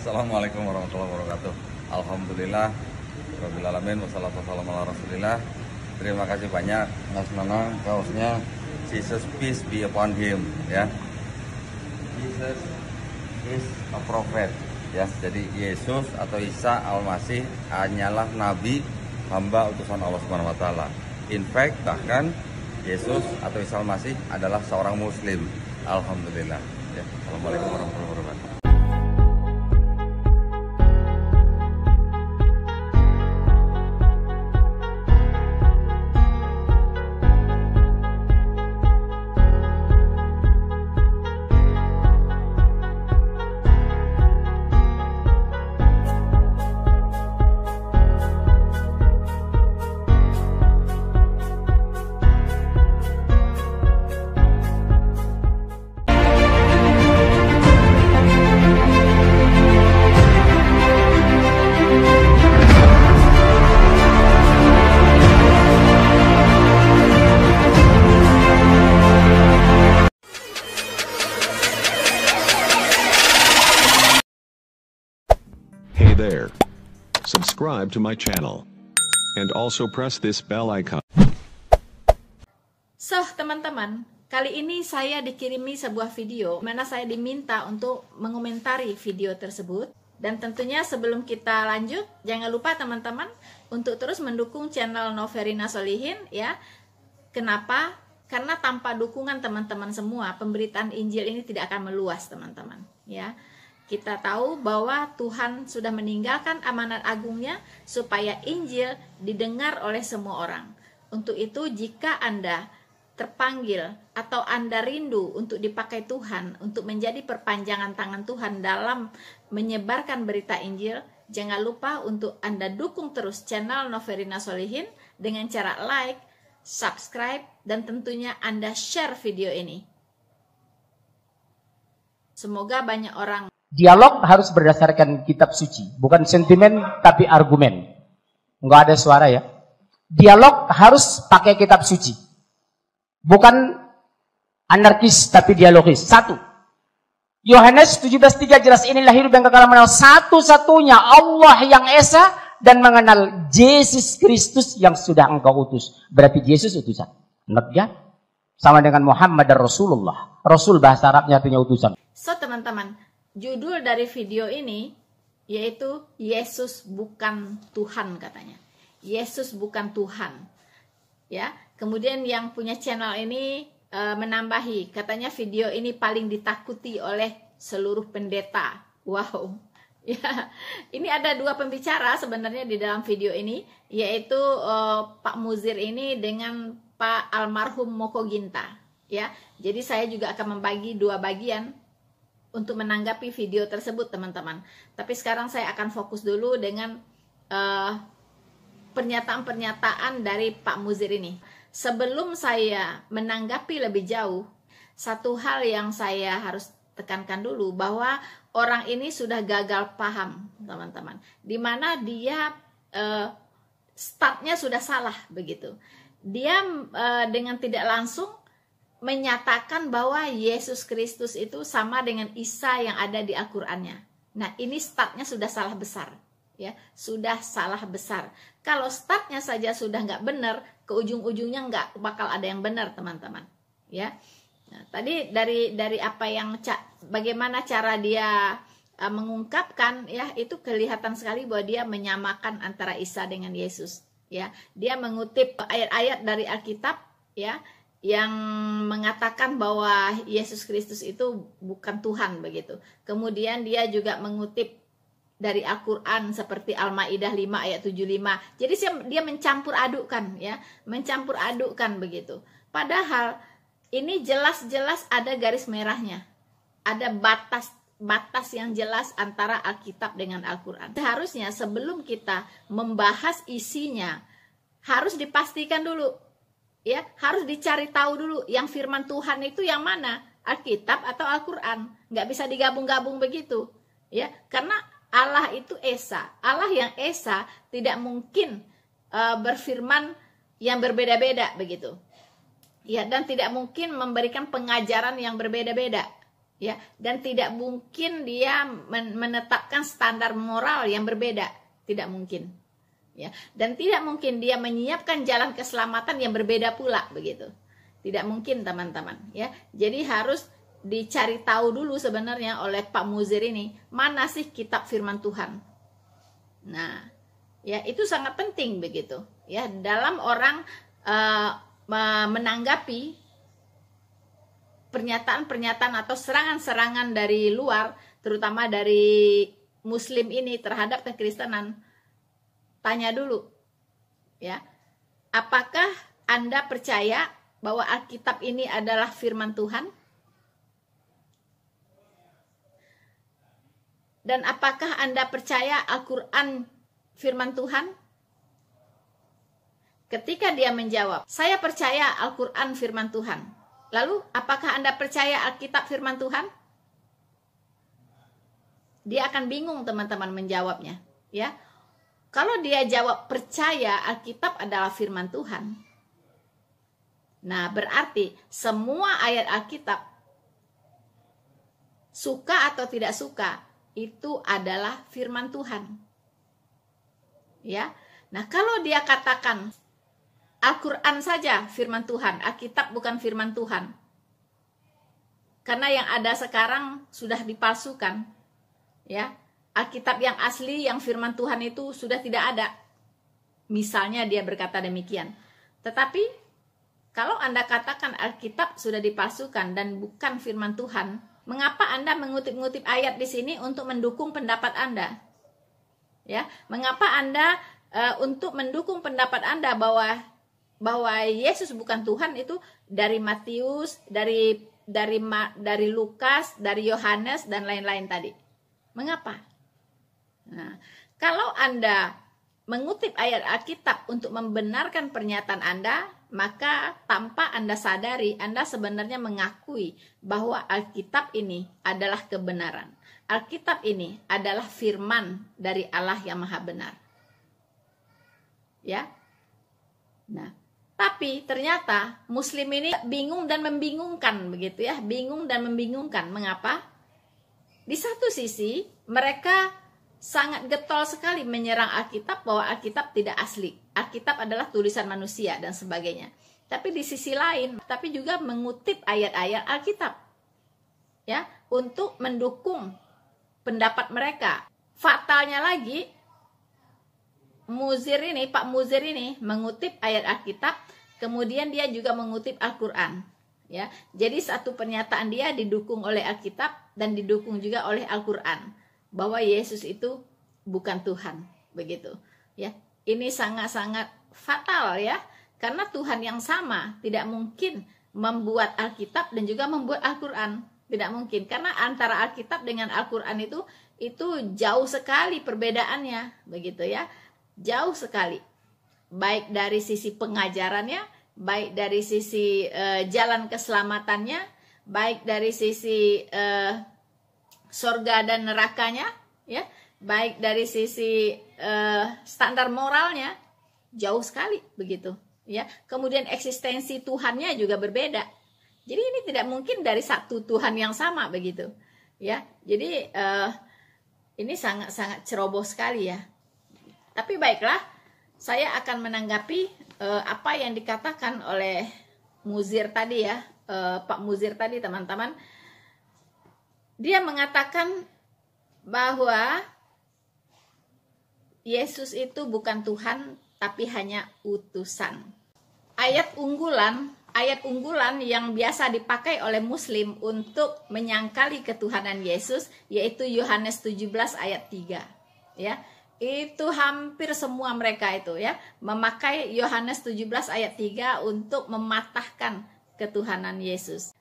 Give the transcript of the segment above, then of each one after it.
Assalamualaikum warahmatullahi wabarakatuh. Alhamdulillah rabbil alamin wassalatu wassalamu ala Rasulillah. Terima kasih banyak Mas Nanang, kaosnya Jesus peace be upon him ya. Jesus is a prophet ya. Jadi Yesus atau Isa Al-Masih hanyalah nabi, hamba utusan Allah Subhanahu wa taala. In fact bahkan Yesus atau Isa Al-Masih adalah seorang muslim. Alhamdulillah ya. Assalamualaikum warahmatullahi wabarakatuh. Hey there. Subscribe to my channel. And also press this bell icon. So, teman-teman, kali ini saya dikirimi sebuah video mana saya diminta untuk mengomentari video tersebut. Dan tentunya sebelum kita lanjut, jangan lupa teman-teman untuk terus mendukung channel Noverina Solihin ya. Kenapa? Karena tanpa dukungan teman-teman semua, pemberitaan Injil ini tidak akan meluas, teman-teman ya. Kita tahu bahwa Tuhan sudah meninggalkan amanat agungnya supaya Injil didengar oleh semua orang. Untuk itu jika Anda terpanggil atau Anda rindu untuk dipakai Tuhan, untuk menjadi perpanjangan tangan Tuhan dalam menyebarkan berita Injil, jangan lupa untuk Anda dukung terus channel Noverina Solihin dengan cara like, subscribe, dan tentunya Anda share video ini. Semoga banyak orang. Dialog harus berdasarkan kitab suci, bukan sentimen tapi argumen. Enggak ada suara ya. Dialog harus pakai kitab suci, bukan anarkis tapi dialogis. Satu, Yohanes 17:3 jelas, inilah hidup yang kekal, mengenal satu-satunya Allah yang Esa dan mengenal Yesus Kristus yang sudah engkau utus. Berarti Yesus utusan, not God. Sama dengan Muhammad dan Rasulullah. Rasul bahasa Arabnya artinya utusan. So teman-teman, judul dari video ini yaitu Yesus bukan Tuhan katanya. Yesus bukan Tuhan. Ya, kemudian yang punya channel ini menambahi, katanya video ini paling ditakuti oleh seluruh pendeta. Wow. Ya, ini ada dua pembicara sebenarnya di dalam video ini, yaitu Pak Muzir ini dengan Pak Almarhum Moko Ginta. Ya, jadi saya juga akan membagi dua bagian untuk menanggapi video tersebut, teman-teman. Tapi sekarang saya akan fokus dulu dengan pernyataan-pernyataan dari Pak Muzir ini. Sebelum saya menanggapi lebih jauh, satu hal yang saya harus tekankan dulu, bahwa orang ini sudah gagal paham, teman-teman. Dimana dia startnya sudah salah begitu. Dia dengan tidak langsung menyatakan bahwa Yesus Kristus itu sama dengan Isa yang ada di Al-Qur'annya. Nah, ini startnya sudah salah besar, ya, sudah salah besar. Kalau startnya saja sudah nggak benar, ke ujung-ujungnya nggak bakal ada yang benar, teman-teman. Ya, nah, tadi dari apa yang bagaimana cara dia mengungkapkan, ya, itu kelihatan sekali bahwa dia menyamakan antara Isa dengan Yesus. Ya, dia mengutip ayat-ayat dari Alkitab, ya, yang mengatakan bahwa Yesus Kristus itu bukan Tuhan begitu. Kemudian dia juga mengutip dari Al-Qur'an seperti Al-Maidah 5 ayat 75. Jadi dia mencampur adukkan, ya, mencampur adukkan begitu. Padahal ini jelas-jelas ada garis merahnya. Ada batas yang jelas antara Alkitab dengan Al-Qur'an. Seharusnya sebelum kita membahas isinya harus dipastikan dulu, ya, harus dicari tahu dulu yang firman Tuhan itu yang mana, Alkitab atau Al-Qur'an. Nggak bisa digabung-gabung begitu, ya, karena Allah itu Esa. Allah yang Esa tidak mungkin berfirman yang berbeda-beda begitu, ya, dan tidak mungkin memberikan pengajaran yang berbeda-beda, ya, dan tidak mungkin dia menetapkan standar moral yang berbeda, tidak mungkin, ya, dan tidak mungkin dia menyiapkan jalan keselamatan yang berbeda pula, begitu, tidak mungkin teman-teman, ya. Jadi harus dicari tahu dulu sebenarnya oleh Pak Muzir ini, mana sih kitab firman Tuhan. Nah, ya, itu sangat penting begitu, ya, dalam orang menanggapi pernyataan-pernyataan atau serangan-serangan dari luar, terutama dari Muslim ini terhadap kekristenan. Tanya dulu, ya, apakah Anda percaya bahwa Alkitab ini adalah firman Tuhan? Dan apakah Anda percaya Al-Quran firman Tuhan? Ketika dia menjawab, saya percaya Al-Quran firman Tuhan. Lalu, apakah Anda percaya Alkitab firman Tuhan? Dia akan bingung teman-teman menjawabnya, ya. Kalau dia jawab percaya Alkitab adalah firman Tuhan, nah berarti semua ayat Alkitab, suka atau tidak suka, itu adalah firman Tuhan, ya. Nah, kalau dia katakan Al-Quran saja firman Tuhan, Alkitab bukan firman Tuhan, karena yang ada sekarang sudah dipalsukan, ya. Alkitab yang asli, yang firman Tuhan itu sudah tidak ada. Misalnya dia berkata demikian. Tetapi kalau Anda katakan Alkitab sudah dipalsukan dan bukan firman Tuhan, mengapa Anda mengutip-ngutip ayat di sini untuk mendukung pendapat Anda? Ya, mengapa Anda untuk mendukung pendapat Anda bahwa Yesus bukan Tuhan itu dari Matius, dari Lukas, dari Yohanes dan lain-lain tadi? Mengapa? Nah, kalau Anda mengutip ayat Alkitab untuk membenarkan pernyataan Anda, maka tanpa Anda sadari, Anda sebenarnya mengakui bahwa Alkitab ini adalah kebenaran. Alkitab ini adalah firman dari Allah yang Maha Benar. Ya. Nah, tapi ternyata Muslim ini bingung dan membingungkan, begitu ya, bingung dan membingungkan. Mengapa? Di satu sisi mereka sangat getol sekali menyerang Alkitab bahwa Alkitab tidak asli. Alkitab adalah tulisan manusia dan sebagainya. Tapi di sisi lain, tapi juga mengutip ayat-ayat Alkitab, ya, untuk mendukung pendapat mereka. Fatalnya lagi, Pak Muzir ini mengutip ayat Alkitab, kemudian dia juga mengutip Al-Quran, ya. Jadi satu pernyataan dia didukung oleh Alkitab dan didukung juga oleh Al-Quran, bahwa Yesus itu bukan Tuhan, begitu, ya. Ini sangat-sangat fatal, ya, karena Tuhan yang sama tidak mungkin membuat Alkitab dan juga membuat Al-Quran, tidak mungkin, karena antara Alkitab dengan Al-Quran itu jauh sekali perbedaannya, begitu ya, jauh sekali, baik dari sisi pengajarannya, baik dari sisi jalan keselamatannya, baik dari sisi surga dan nerakanya, ya, baik dari sisi standar moralnya, jauh sekali, begitu, ya. Kemudian eksistensi Tuhannya juga berbeda. Jadi ini tidak mungkin dari satu Tuhan yang sama, begitu, ya. Jadi ini sangat-sangat ceroboh sekali, ya. Tapi baiklah, saya akan menanggapi apa yang dikatakan oleh Muzir tadi, ya, Pak Muzir tadi, teman-teman. Dia mengatakan bahwa Yesus itu bukan Tuhan, tapi hanya utusan. Ayat unggulan yang biasa dipakai oleh Muslim untuk menyangkali ketuhanan Yesus, yaitu Yohanes 17 ayat 3. Ya, itu hampir semua mereka itu, ya, memakai Yohanes 17 ayat 3 untuk mematahkan ketuhanan Yesus.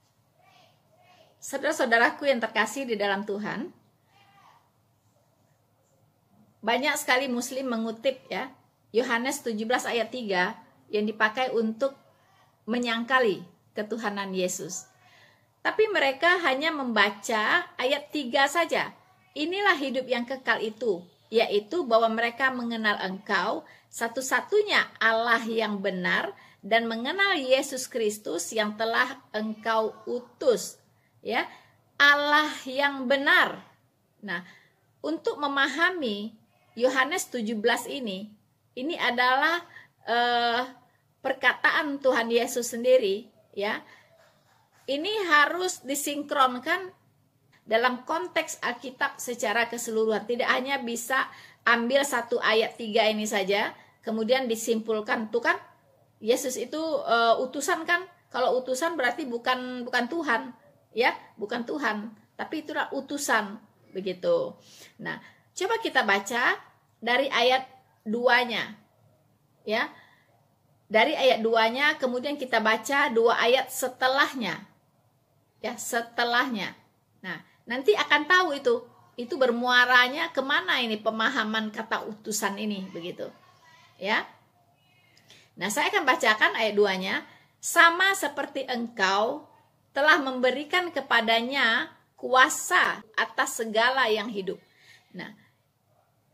Saudara-saudaraku yang terkasih di dalam Tuhan, banyak sekali Muslim mengutip, ya, Yohanes 17 ayat 3 yang dipakai untuk menyangkali ketuhanan Yesus. Tapi mereka hanya membaca ayat 3 saja. Inilah hidup yang kekal itu, yaitu bahwa mereka mengenal Engkau, satu-satunya Allah yang benar, dan mengenal Yesus Kristus yang telah Engkau utus. Ya, Allah yang benar. Nah, untuk memahami Yohanes 17 ini adalah perkataan Tuhan Yesus sendiri, ya. Ini harus disinkronkan dalam konteks Alkitab secara keseluruhan. Tidak hanya bisa ambil satu ayat 3 ini saja, kemudian disimpulkan, tuh kan Yesus itu utusan kan? Kalau utusan berarti bukan Tuhan, ya, bukan Tuhan, tapi itulah utusan, begitu. Nah, coba kita baca dari ayat 2-nya, ya. Dari ayat 2-nya, kemudian kita baca 2 ayat setelahnya, ya, setelahnya. Nah, nanti akan tahu itu bermuaranya kemana ini pemahaman kata utusan ini, begitu, ya. Nah, saya akan bacakan ayat 2-nya. Sama seperti engkau telah memberikan kepadanya kuasa atas segala yang hidup. Nah,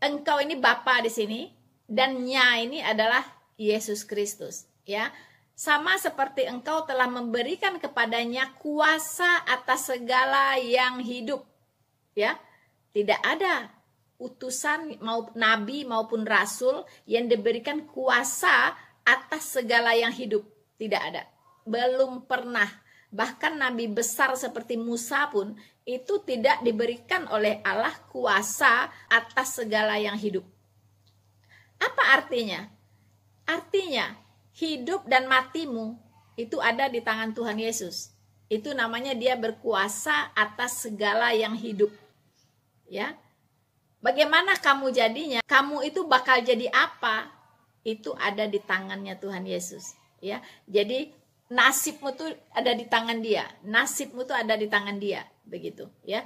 engkau ini Bapa di sini, dan nya ini adalah Yesus Kristus, ya. Sama seperti engkau telah memberikan kepadanya kuasa atas segala yang hidup, ya. Tidak ada utusan maupun nabi maupun rasul yang diberikan kuasa atas segala yang hidup. Tidak ada, belum pernah. Bahkan nabi besar seperti Musa pun itu tidak diberikan oleh Allah kuasa atas segala yang hidup. Apa artinya? Artinya hidup dan matimu itu ada di tangan Tuhan Yesus. Itu namanya dia berkuasa atas segala yang hidup, ya. Bagaimana kamu jadinya? Kamu itu bakal jadi apa? Itu ada di tangannya Tuhan Yesus, ya. Jadi nasibmu tuh ada di tangan dia. Nasibmu tuh ada di tangan dia, begitu, ya.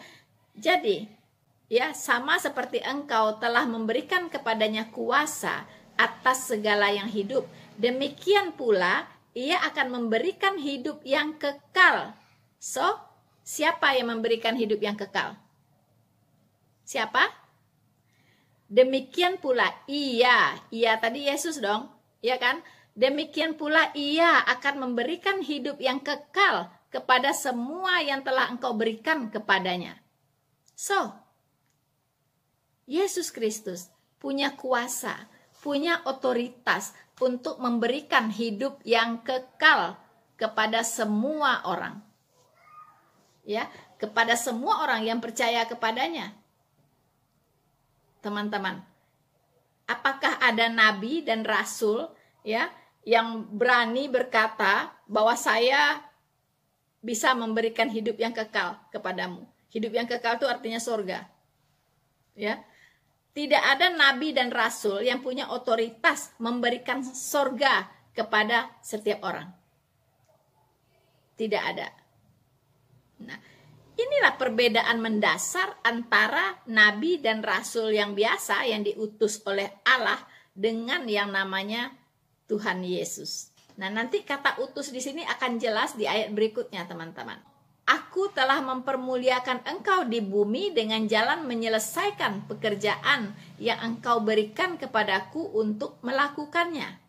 Jadi, ya, sama seperti engkau telah memberikan kepadanya kuasa atas segala yang hidup, demikian pula ia akan memberikan hidup yang kekal. So, siapa yang memberikan hidup yang kekal? Siapa? Demikian pula ia tadi Yesus dong, ya kan? Demikian pula ia akan memberikan hidup yang kekal kepada semua yang telah engkau berikan kepadanya. So, Yesus Kristus punya kuasa, punya otoritas untuk memberikan hidup yang kekal kepada semua orang. Ya, kepada semua orang yang percaya kepadanya. Teman-teman, apakah ada nabi dan rasul, ya, yang berani berkata bahwa saya bisa memberikan hidup yang kekal kepadamu? Hidup yang kekal itu artinya surga, ya. Tidak ada nabi dan rasul yang punya otoritas memberikan surga kepada setiap orang. Tidak ada. Nah, inilah perbedaan mendasar antara nabi dan rasul yang biasa yang diutus oleh Allah dengan yang namanya Tuhan Yesus. Nah, nanti kata utus di sini akan jelas di ayat berikutnya, teman-teman. Aku telah mempermuliakan engkau di bumi dengan jalan menyelesaikan pekerjaan yang engkau berikan kepadaku untuk melakukannya.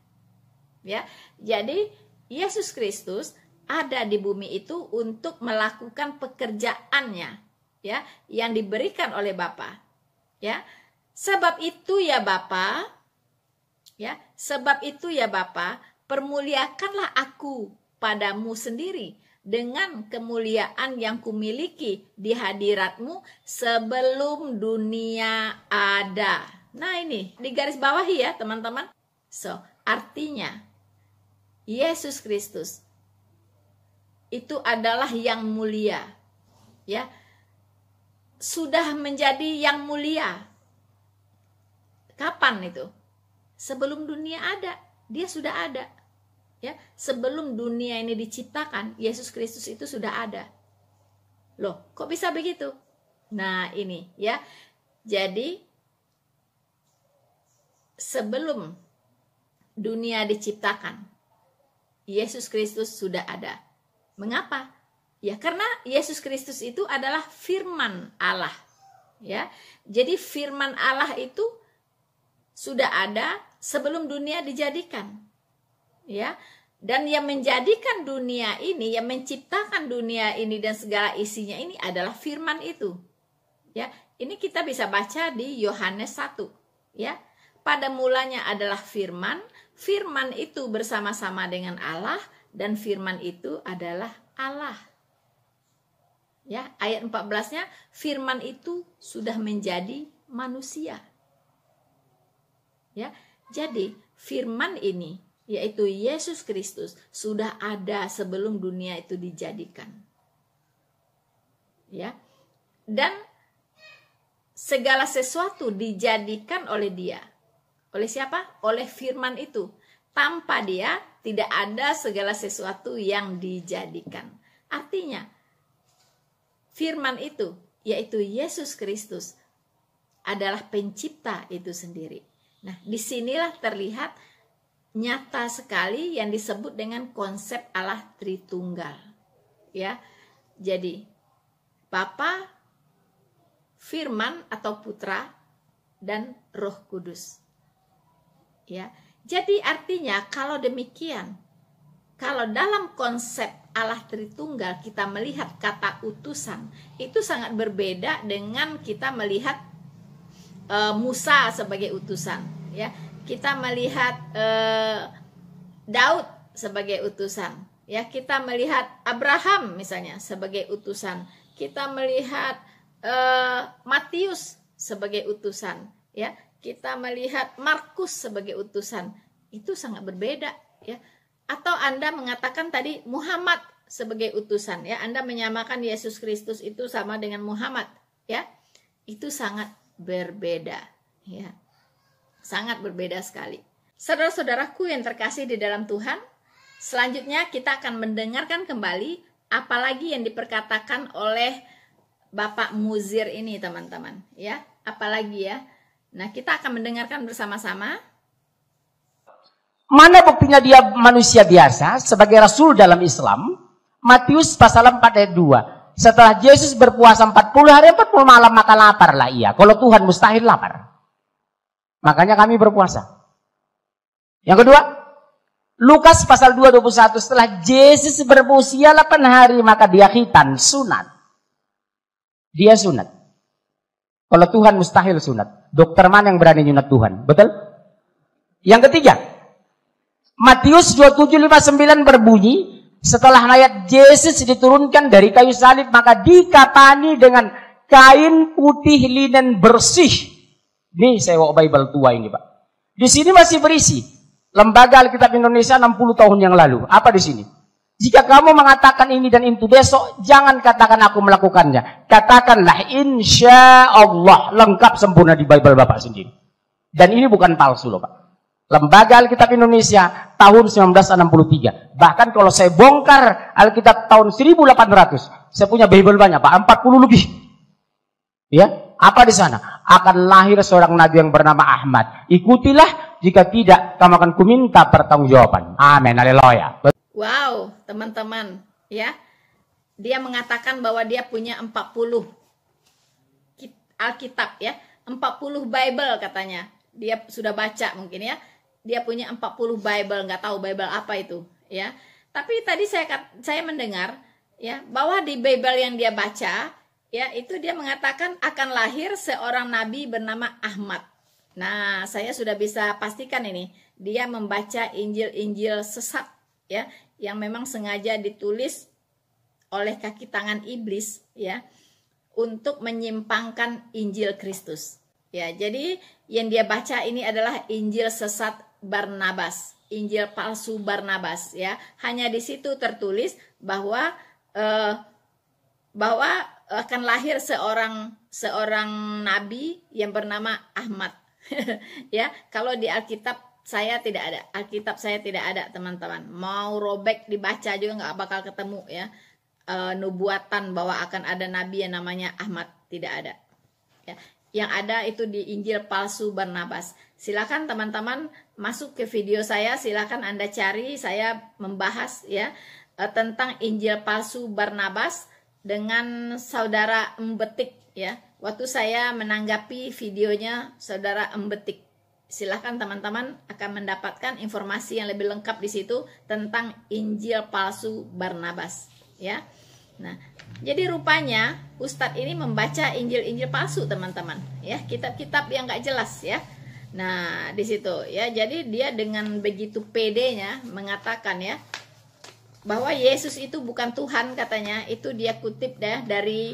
Ya, jadi Yesus Kristus ada di bumi itu untuk melakukan pekerjaannya, ya, yang diberikan oleh Bapa. Ya, sebab itu ya Bapa, ya, sebab itu ya Bapa, permuliakanlah aku padamu sendiri dengan kemuliaan yang kumiliki di hadiratmu sebelum dunia ada. Nah, ini di garis bawahi ya teman-teman. So, artinya Yesus Kristus itu adalah yang mulia, ya, sudah menjadi yang mulia. Kapan itu? Sebelum dunia ada, dia sudah ada. Ya, sebelum dunia ini diciptakan, Yesus Kristus itu sudah ada. Loh, kok bisa begitu? Nah, ini ya. Jadi sebelum dunia diciptakan, Yesus Kristus sudah ada. Mengapa? Ya, karena Yesus Kristus itu adalah firman Allah. Ya. Jadi firman Allah itu sudah ada sebelum dunia dijadikan. Ya, Dan yang menjadikan dunia ini, yang menciptakan dunia ini dan segala isinya ini adalah firman itu. Ya, ini kita bisa baca di Yohanes 1, ya. Pada mulanya adalah firman, firman itu bersama-sama dengan Allah dan firman itu adalah Allah. Ya, ayat 14-nya firman itu sudah menjadi manusia. Ya, jadi firman ini yaitu Yesus Kristus sudah ada sebelum dunia itu dijadikan. Ya. Dan segala sesuatu dijadikan oleh Dia. Oleh siapa? Oleh firman itu. Tanpa Dia tidak ada segala sesuatu yang dijadikan. Artinya firman itu yaitu Yesus Kristus adalah pencipta itu sendiri. Nah, disinilah terlihat nyata sekali yang disebut dengan konsep Allah Tritunggal. Ya. Jadi Bapa, Firman atau Putra dan Roh Kudus. Ya. Jadi artinya kalau demikian, kalau dalam konsep Allah Tritunggal kita melihat kata utusan, itu sangat berbeda dengan kita melihat Musa sebagai utusan, ya. Kita melihat Daud sebagai utusan, ya. Kita melihat Abraham misalnya sebagai utusan. Kita melihat Matius sebagai utusan, ya. Kita melihat Markus sebagai utusan. Itu sangat berbeda, ya. Atau Anda mengatakan tadi Muhammad sebagai utusan, ya. Anda menyamakan Yesus Kristus itu sama dengan Muhammad, ya. Itu sangat berbeda, ya. Sangat berbeda sekali. Saudara-saudaraku yang terkasih di dalam Tuhan, selanjutnya kita akan mendengarkan kembali apalagi yang diperkatakan oleh Bapak Muzir ini, teman-teman, ya. Apalagi ya. Nah, kita akan mendengarkan bersama-sama. Mana buktinya dia manusia biasa sebagai rasul dalam Islam? Matius pasal 4 ayat 2. Setelah Yesus berpuasa 40 hari 40 malam maka laparlah ia. Kalau Tuhan mustahil lapar. Makanya kami berpuasa. Yang kedua, Lukas pasal 2:21. Setelah Yesus berusia 8 hari maka dia khitan, sunat. Dia sunat. Kalau Tuhan mustahil sunat. Dokter mana yang berani nyunat Tuhan? Betul? Yang ketiga, Matius 27:59 berbunyi, setelah mayat Yesus diturunkan dari kayu salib maka dikapani dengan kain putih linen bersih. Ini saya bawa Bible tua ini, Pak. Di sini masih berisi Lembaga Alkitab Indonesia 60 tahun yang lalu. Apa di sini? Jika kamu mengatakan ini dan itu besok, jangan katakan aku melakukannya. Katakanlah insya Allah, lengkap sempurna di Bible Bapak sendiri. Dan ini bukan palsu loh, Pak. Lembaga Alkitab Indonesia tahun 1963. Bahkan kalau saya bongkar Alkitab tahun 1800, saya punya Bible banyak, Pak, 40 lebih. Ya, apa di sana? Akan lahir seorang nabi yang bernama Ahmad. Ikutilah, jika tidak kamu akan kuminta pertanggungjawaban. Amin, haleluya. Wow, teman-teman, ya. Dia mengatakan bahwa dia punya 40 Alkitab, ya. 40 Bible katanya. Dia sudah baca mungkin, ya. Dia punya 40 Bible, nggak tahu Bible apa itu, ya. Tapi tadi saya mendengar, ya, bahwa di Bible yang dia baca, ya, itu dia mengatakan akan lahir seorang nabi bernama Ahmad. Nah, saya sudah bisa pastikan ini, dia membaca Injil-Injil sesat, ya, yang memang sengaja ditulis oleh kaki tangan iblis, ya, untuk menyimpangkan Injil Kristus. Ya, jadi yang dia baca ini adalah Injil sesat Barnabas, Injil palsu Barnabas, ya. Hanya di situ tertulis bahwa akan lahir seorang nabi yang bernama Ahmad. Ya, kalau di Alkitab saya tidak ada. Alkitab saya tidak ada, teman-teman. Mau robek dibaca juga nggak bakal ketemu, ya. Nubuatan bahwa akan ada nabi yang namanya Ahmad, tidak ada. Ya. Yang ada itu di Injil palsu Barnabas. Silakan teman-teman masuk ke video saya, silakan Anda cari, saya membahas, ya, tentang Injil palsu Barnabas dengan saudara Embetik, ya. Waktu saya menanggapi videonya saudara Embetik, Silahkan teman-teman akan mendapatkan informasi yang lebih lengkap di situ tentang Injil palsu Barnabas, ya. Nah, jadi rupanya Ustadz ini membaca Injil-Injil palsu, teman-teman, ya, kitab-kitab yang nggak jelas, ya. Nah, di situ, ya, jadi dia dengan begitu pedenya mengatakan, ya, bahwa Yesus itu bukan Tuhan, katanya. Itu dia kutip deh dari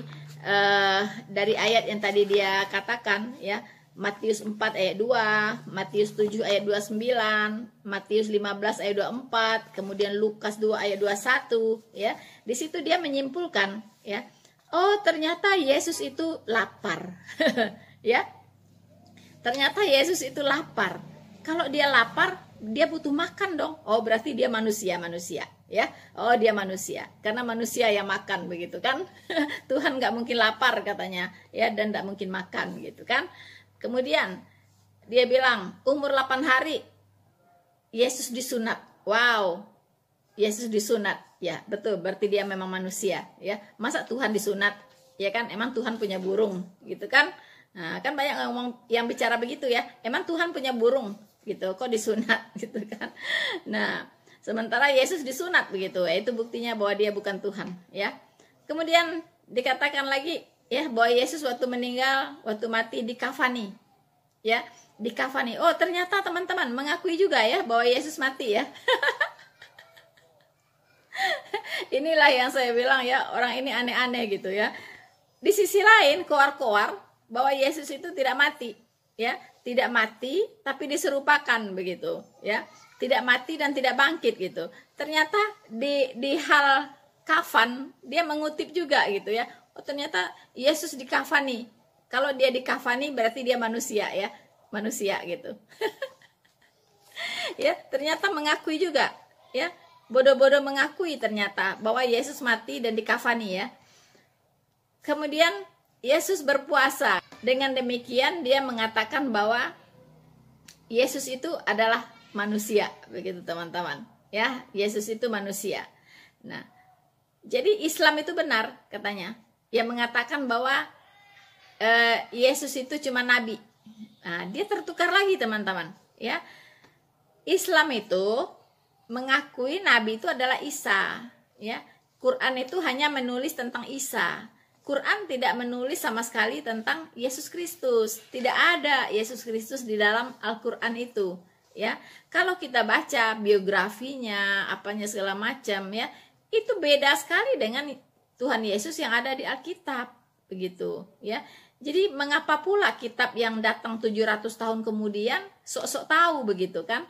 ayat yang tadi dia katakan, ya. Matius 4 ayat 2, Matius 7 ayat 29, Matius 15 ayat 24, kemudian Lukas 2 ayat 21, ya. Di situ dia menyimpulkan, ya. Oh, ternyata Yesus itu lapar. Ya. Ternyata Yesus itu lapar. Kalau dia lapar, dia butuh makan dong. Oh, berarti dia manusia, ya. Oh, dia manusia. Karena manusia yang makan, begitu kan? Tuhan nggak mungkin lapar, katanya, ya, dan nggak mungkin makan, gitu kan? Kemudian dia bilang umur 8 hari Yesus disunat. Wow, Yesus disunat, ya, betul, berarti dia memang manusia, ya. Masa Tuhan disunat, ya kan? Emang Tuhan punya burung, gitu kan? Nah, kan banyak ngomong yang bicara begitu, ya. Emang Tuhan punya burung, gitu, kok disunat, gitu kan? Nah, sementara Yesus disunat, begitu, itu buktinya bahwa dia bukan Tuhan, ya. Kemudian dikatakan lagi, ya, bahwa Yesus waktu meninggal, waktu mati dikafani, ya, dikafani. Oh, ternyata teman-teman mengakui juga, ya, bahwa Yesus mati, ya. Inilah yang saya bilang, ya, orang ini aneh-aneh, gitu, ya. Di sisi lain koar-koar bahwa Yesus itu tidak mati, ya, tidak mati tapi diserupakan, begitu, ya, tidak mati dan tidak bangkit, gitu. Ternyata di hal kafan dia mengutip juga, gitu, ya. Oh, ternyata Yesus dikafani. Kalau dia dikafani berarti dia manusia, ya. Manusia, gitu. Ya, ternyata mengakui juga, ya. Bodoh-bodoh mengakui ternyata bahwa Yesus mati dan dikafani, ya. Kemudian Yesus berpuasa. Dengan demikian dia mengatakan bahwa Yesus itu adalah manusia, begitu teman-teman, ya. Yesus itu manusia. Nah, jadi Islam itu benar, katanya, yang mengatakan bahwa Yesus itu cuma nabi. Nah, dia tertukar lagi, teman-teman, ya. Islam itu mengakui nabi itu adalah Isa, ya. Quran itu hanya menulis tentang Isa. Quran tidak menulis sama sekali tentang Yesus Kristus. Tidak ada Yesus Kristus di dalam Al-Quran itu, ya. Kalau kita baca biografinya, apanya segala macam, ya, itu beda sekali dengan Tuhan Yesus yang ada di Alkitab, begitu, ya. Jadi mengapa pula kitab yang datang 700 tahun kemudian sok-sok tahu, begitu kan?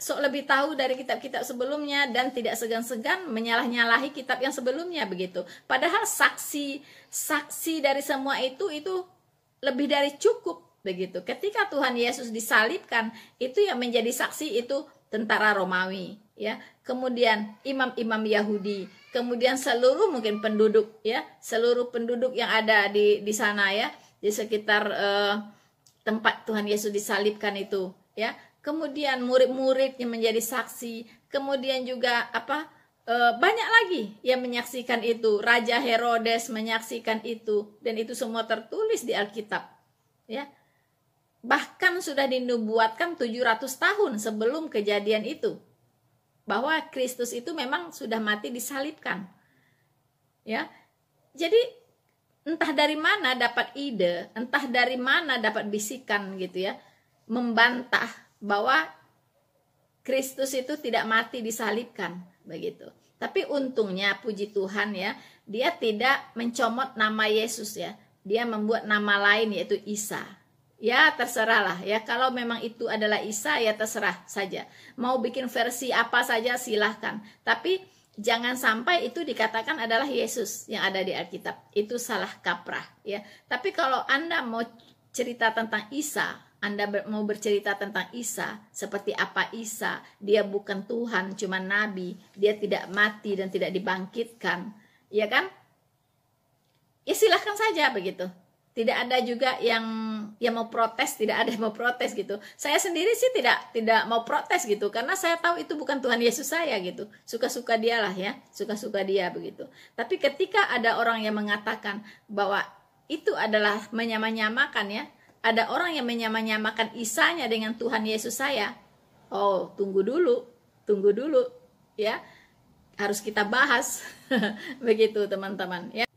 Sok lebih tahu dari kitab-kitab sebelumnya dan tidak segan-segan menyalah-nyalahi kitab yang sebelumnya, begitu. Padahal saksi dari semua itu lebih dari cukup, begitu. Ketika Tuhan Yesus disalibkan, itu yang menjadi saksi itu tentara Romawi, ya. Kemudian imam-imam Yahudi, kemudian seluruh mungkin penduduk, ya, seluruh penduduk yang ada di sana, ya, di sekitar tempat Tuhan Yesus disalibkan itu, ya. Kemudian murid-murid yang menjadi saksi, kemudian juga banyak lagi yang menyaksikan itu. Raja Herodes menyaksikan itu, dan itu semua tertulis di Alkitab, ya. Bahkan sudah dinubuatkan 700 tahun sebelum kejadian itu, bahwa Kristus itu memang sudah mati disalibkan, ya. Jadi entah dari mana dapat ide, entah dari mana dapat bisikan, gitu, ya, membantah bahwa Kristus itu tidak mati disalibkan, begitu. Tapi untungnya, puji Tuhan, ya, dia tidak mencomot nama Yesus, ya. Dia membuat nama lain, yaitu Isa. Ya, terserahlah, ya. Kalau memang itu adalah Isa, ya terserah saja. Mau bikin versi apa saja silahkan. Tapi jangan sampai itu dikatakan adalah Yesus yang ada di Alkitab. Itu salah kaprah, ya. Tapi kalau Anda mau cerita tentang Isa, Anda mau bercerita tentang Isa, seperti apa Isa, dia bukan Tuhan, cuma nabi, dia tidak mati dan tidak dibangkitkan, ya kan? Ya silahkan saja, begitu. Tidak ada juga yang mau protes, tidak ada yang mau protes, gitu. Saya sendiri sih tidak mau protes, gitu, karena saya tahu itu bukan Tuhan Yesus saya, gitu. Suka-suka dialah, ya, suka-suka dia, begitu. Tapi ketika ada orang yang mengatakan bahwa itu adalah menyamakan, ya, ada orang yang menyamakan Isanya dengan Tuhan Yesus saya. Oh, tunggu dulu ya. Harus kita bahas. Begitu teman-teman ya.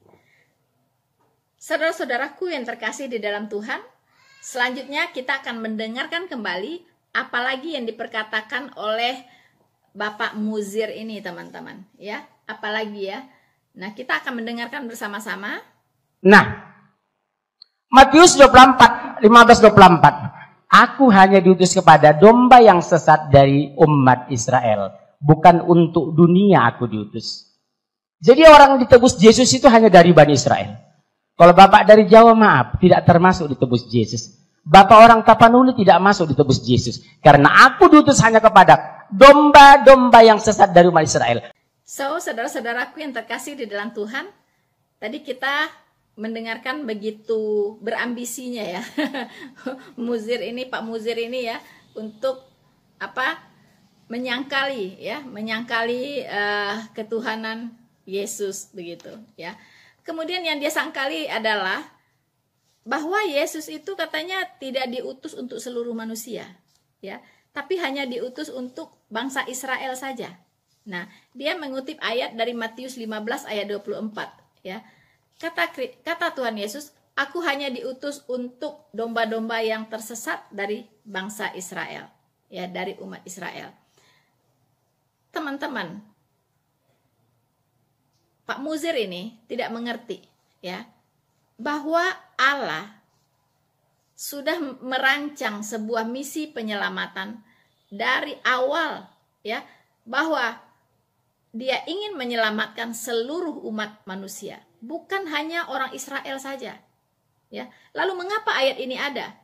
Saudara-saudaraku yang terkasih di dalam Tuhan, selanjutnya kita akan mendengarkan kembali apalagi yang diperkatakan oleh Bapak Muzir ini teman-teman ya. Apalagi ya. Nah, kita akan mendengarkan bersama-sama. Nah, Matius 24, 15-24. Aku hanya diutus kepada domba yang sesat dari umat Israel. Bukan untuk dunia aku diutus. Jadi orang ditebus Yesus itu hanya dari Bani Israel. Kalau Bapak dari Jawa, maaf, tidak termasuk ditebus Yesus. Bapak orang Tapanuli tidak masuk ditebus Yesus. Karena aku diutus hanya kepada domba-domba yang sesat dari umat Israel. So, saudara-saudaraku yang terkasih di dalam Tuhan, tadi kita mendengarkan begitu berambisinya ya. Muzir ini, Pak Muzir ini ya, untuk apa? Menyangkali ya, menyangkali ketuhanan Yesus begitu ya. Kemudian yang dia sangkali adalah bahwa Yesus itu katanya tidak diutus untuk seluruh manusia ya, tapi hanya diutus untuk bangsa Israel saja. Nah, dia mengutip ayat dari Matius 15 ayat 24 ya. Kata Tuhan Yesus, aku hanya diutus untuk domba-domba yang tersesat dari bangsa Israel ya, dari umat Israel. Teman-teman, Pak Muzir ini tidak mengerti ya, bahwa Allah sudah merancang sebuah misi penyelamatan dari awal ya, bahwa dia ingin menyelamatkan seluruh umat manusia, bukan hanya orang Israel saja ya. Lalu mengapa ayat ini ada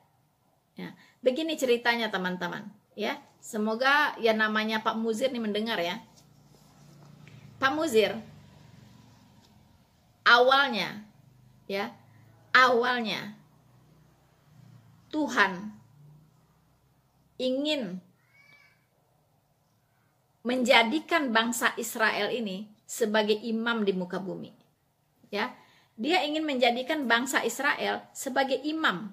ya? Begini ceritanya teman-teman ya, semoga ya namanya Pak Muzir ini mendengar ya. Pak Muzir awalnya Tuhan ingin menjadikan bangsa Israel ini sebagai imam di muka bumi ya. Dia ingin menjadikan bangsa Israel sebagai imam,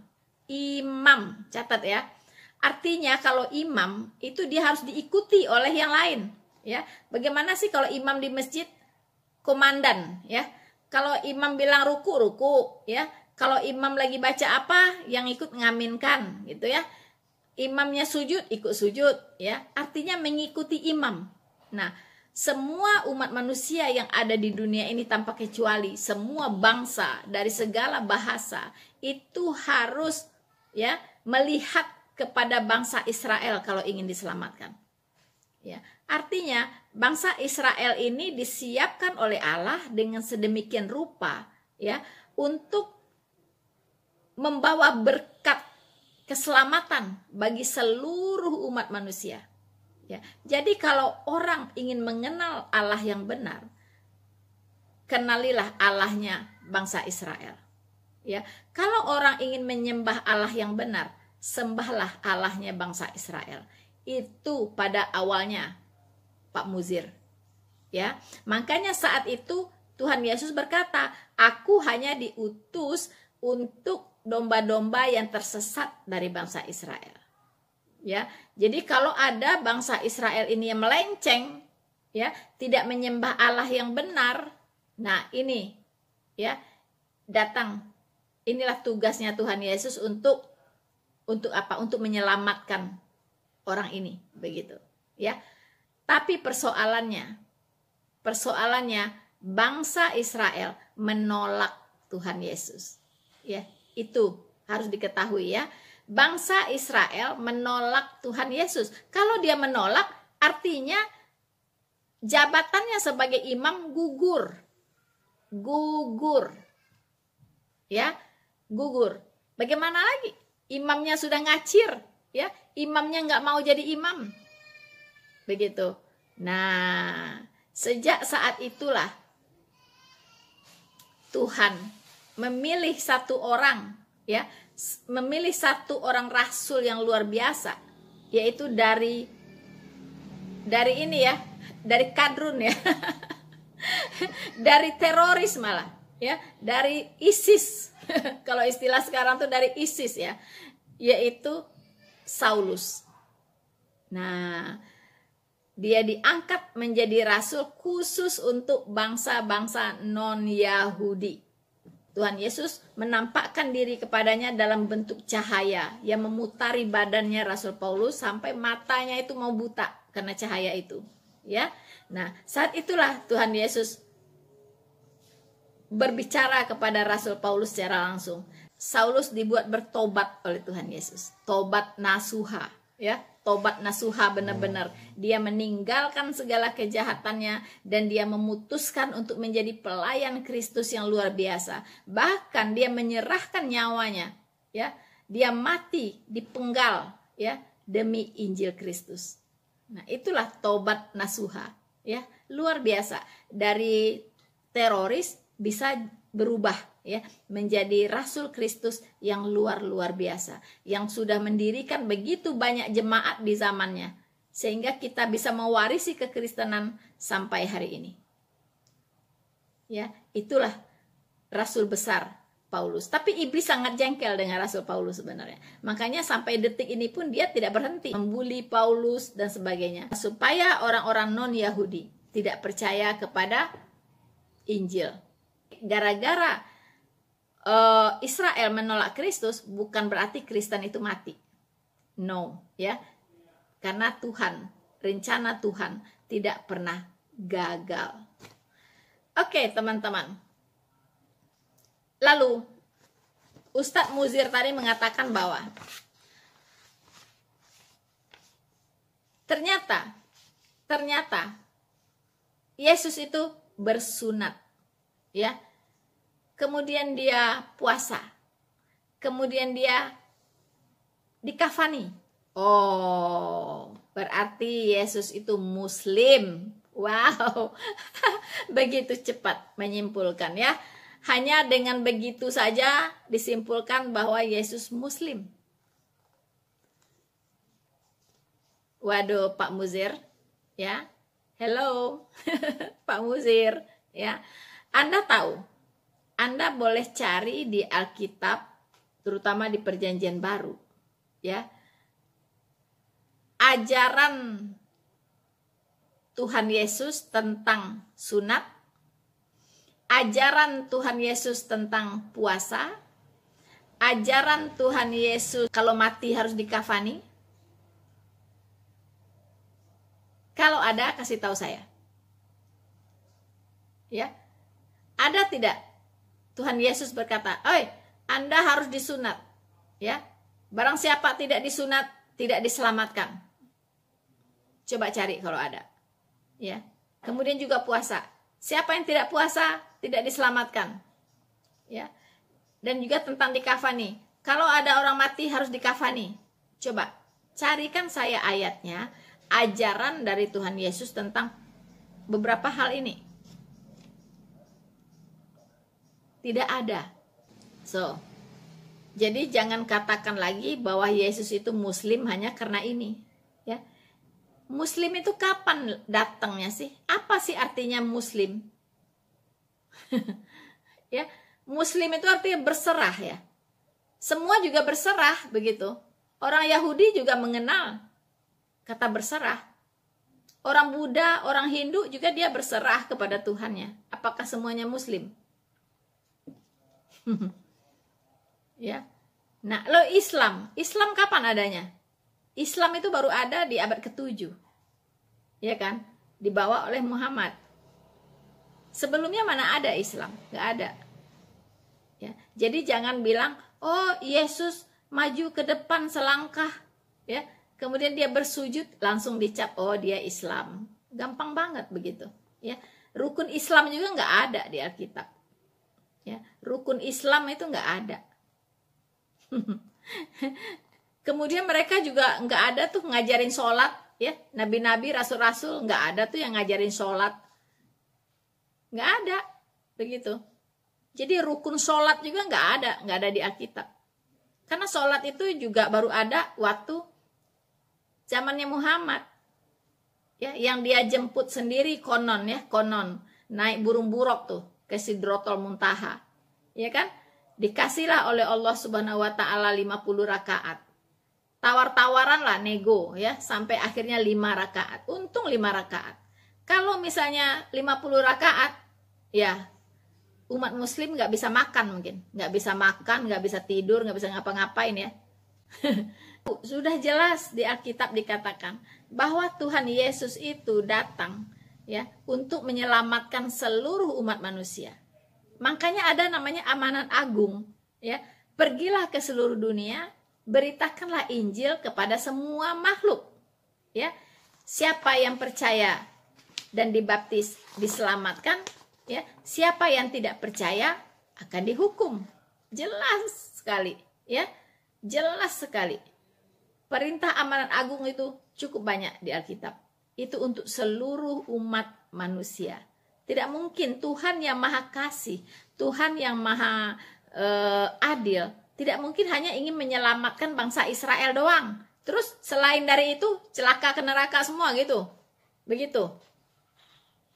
catat ya. Artinya kalau imam itu dia harus diikuti oleh yang lain ya. Bagaimana sih kalau imam di masjid? Komandan ya. Kalau imam bilang ruku ya. Kalau imam lagi baca apa, yang ikut ngaminkan gitu ya. Imamnya sujud, ikut sujud ya. Artinya mengikuti imam. Nah, semua umat manusia yang ada di dunia ini tanpa kecuali, semua bangsa dari segala bahasa itu harus ya melihat kepada bangsa Israel kalau ingin diselamatkan. Ya, artinya bangsa Israel ini disiapkan oleh Allah dengan sedemikian rupa ya, untuk membawa berkat keselamatan bagi seluruh umat manusia. Ya, jadi kalau orang ingin mengenal Allah yang benar, kenalilah Allahnya bangsa Israel. Ya, kalau orang ingin menyembah Allah yang benar, sembahlah Allahnya bangsa Israel. Itu pada awalnya Pak Muzir ya. Makanya saat itu Tuhan Yesus berkata, aku hanya diutus untuk domba-domba yang tersesat dari bangsa Israel ya. Jadi kalau ada bangsa Israel ini yang melenceng ya, tidak menyembah Allah yang benar, nah ini ya, datang, inilah tugasnya Tuhan Yesus untuk apa? Untuk menyelamatkan orang ini begitu ya. Tapi persoalannya bangsa Israel menolak Tuhan Yesus ya. Itu harus diketahui ya. Bangsa Israel menolak Tuhan Yesus. Kalau dia menolak, artinya jabatannya sebagai imam gugur ya, gugur. Bagaimana lagi? Imamnya sudah ngacir ya, imamnya nggak mau jadi imam begitu. Nah, sejak saat itulah Tuhan memilih satu orang ya, memilih satu orang rasul yang luar biasa, yaitu dari ini ya, dari kadrun ya dari teroris malah ya, dari ISIS. Kalau istilah sekarang tuh dari ISIS ya, yaitu Saulus. Nah, dia diangkat menjadi rasul khusus untuk bangsa-bangsa non-Yahudi. Tuhan Yesus menampakkan diri kepadanya dalam bentuk cahaya yang memutari badannya Rasul Paulus sampai matanya itu mau buta karena cahaya itu, ya. Nah, saat itulah Tuhan Yesus berbicara kepada Rasul Paulus secara langsung. Saulus dibuat bertobat oleh Tuhan Yesus. Tobat nasuha, ya. Tobat nasuha benar-benar. Dia meninggalkan segala kejahatannya dan dia memutuskan untuk menjadi pelayan Kristus yang luar biasa. Bahkan dia menyerahkan nyawanya, ya. Dia mati dipenggal, ya, demi Injil Kristus. Nah, itulah tobat nasuha, ya. Luar biasa. Dari teroris bisa berubah, ya, menjadi Rasul Kristus yang luar biasa, yang sudah mendirikan begitu banyak jemaat di zamannya, sehingga kita bisa mewarisi kekristenan sampai hari ini. Ya, itulah Rasul besar Paulus. Tapi iblis sangat jengkel dengan Rasul Paulus sebenarnya. Makanya sampai detik ini pun dia tidak berhenti membuli Paulus dan sebagainya, supaya orang-orang non-Yahudi tidak percaya kepada Injil. Gara-gara Israel menolak Kristus, bukan berarti Kristen itu mati. No, ya. Karena Tuhan, rencana Tuhan tidak pernah gagal. Oke, teman-teman. Lalu Ustadz Muzir tadi mengatakan bahwa ternyata Yesus itu bersunat, ya. Kemudian dia puasa. Kemudian dia dikafani. Oh, berarti Yesus itu Muslim. Wow. Begitu cepat menyimpulkan, ya. Hanya dengan begitu saja disimpulkan bahwa Yesus Muslim. Waduh, Pak Muzir, ya. Hello. Pak Muzir, ya. Anda tahu, Anda boleh cari di Alkitab, terutama di Perjanjian Baru, ya. Ajaran Tuhan Yesus tentang sunat, ajaran Tuhan Yesus tentang puasa, ajaran Tuhan Yesus kalau mati harus dikafani. Kalau ada, kasih tahu saya. Ya. Ada tidak Tuhan Yesus berkata, "Oi, Anda harus disunat." Ya. Barang siapa tidak disunat, tidak diselamatkan. Coba cari kalau ada. Ya. Kemudian juga puasa. Siapa yang tidak puasa, tidak diselamatkan. Ya. Dan juga tentang dikafani. Kalau ada orang mati harus dikafani. Coba carikan saya ayatnya, ajaran dari Tuhan Yesus tentang beberapa hal ini. Tidak ada. So, jadi jangan katakan lagi bahwa Yesus itu Muslim hanya karena ini. Ya. Muslim itu kapan datangnya sih? Apa sih artinya Muslim? Ya, Muslim itu artinya berserah, ya. Semua juga berserah begitu. Orang Yahudi juga mengenal kata berserah. Orang Buddha, orang Hindu juga dia berserah kepada Tuhannya. Apakah semuanya Muslim? Ya. Nah, lo Islam kapan adanya? Islam itu baru ada di abad ke-7. Ya kan? Dibawa oleh Muhammad. Sebelumnya mana ada Islam? Nggak ada. Ya. Jadi jangan bilang, "Oh, Yesus maju ke depan selangkah." Ya. Kemudian dia bersujud, langsung dicap, "Oh, dia Islam." Gampang banget begitu. Ya. Rukun Islam juga nggak ada di Alkitab. Ya, rukun Islam itu nggak ada. Kemudian mereka juga nggak ada tuh ngajarin sholat, ya. Nabi-nabi, rasul-rasul nggak ada tuh yang ngajarin sholat, nggak ada, begitu. Jadi rukun sholat juga nggak ada di Alkitab. Karena sholat itu juga baru ada waktu zamannya Muhammad, ya, yang dia jemput sendiri konon naik burung buruk tuh. ke Sidratul Muntaha. Ya kan? Dikasihlah oleh Allah Subhanahu wa taala 50 rakaat. Tawar-tawaran lah, nego ya, sampai akhirnya 5 rakaat. Untung 5 rakaat. Kalau misalnya 50 rakaat, ya umat muslim nggak bisa makan mungkin. Nggak bisa makan, nggak bisa tidur, nggak bisa ngapa-ngapain ya. Sudah jelas di Alkitab dikatakan bahwa Tuhan Yesus itu datang ya untuk menyelamatkan seluruh umat manusia. Makanya ada namanya amanat agung ya. Pergilah ke seluruh dunia, beritakanlah Injil kepada semua makhluk. Ya. Siapa yang percaya dan dibaptis diselamatkan, ya. Siapa yang tidak percaya akan dihukum. Jelas sekali, ya. Jelas sekali. Perintah amanat agung itu cukup banyak di Alkitab. Itu untuk seluruh umat manusia. Tidak mungkin Tuhan yang maha kasih, Tuhan yang maha adil, tidak mungkin hanya ingin menyelamatkan bangsa Israel doang. Terus selain dari itu celaka ke neraka semua gitu. Begitu.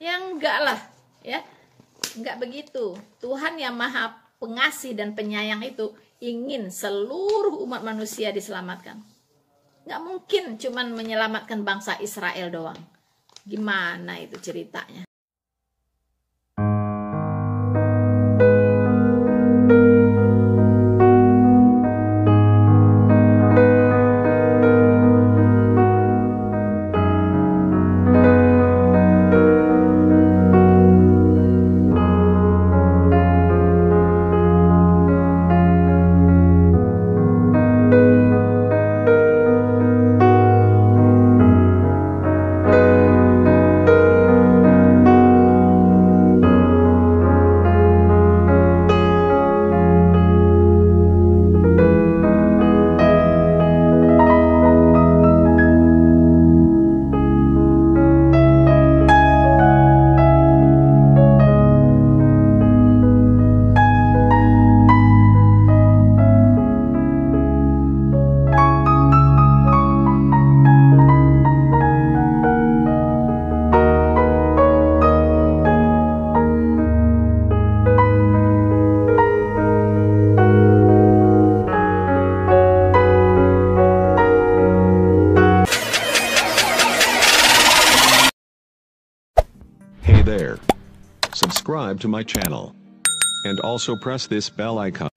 Ya enggak lah, ya. Enggak begitu. Tuhan yang maha pengasih dan penyayang itu ingin seluruh umat manusia diselamatkan. Enggak mungkin cuman menyelamatkan bangsa Israel doang. Gimana itu ceritanya? Hey there. Subscribe to my channel. And also press this bell icon.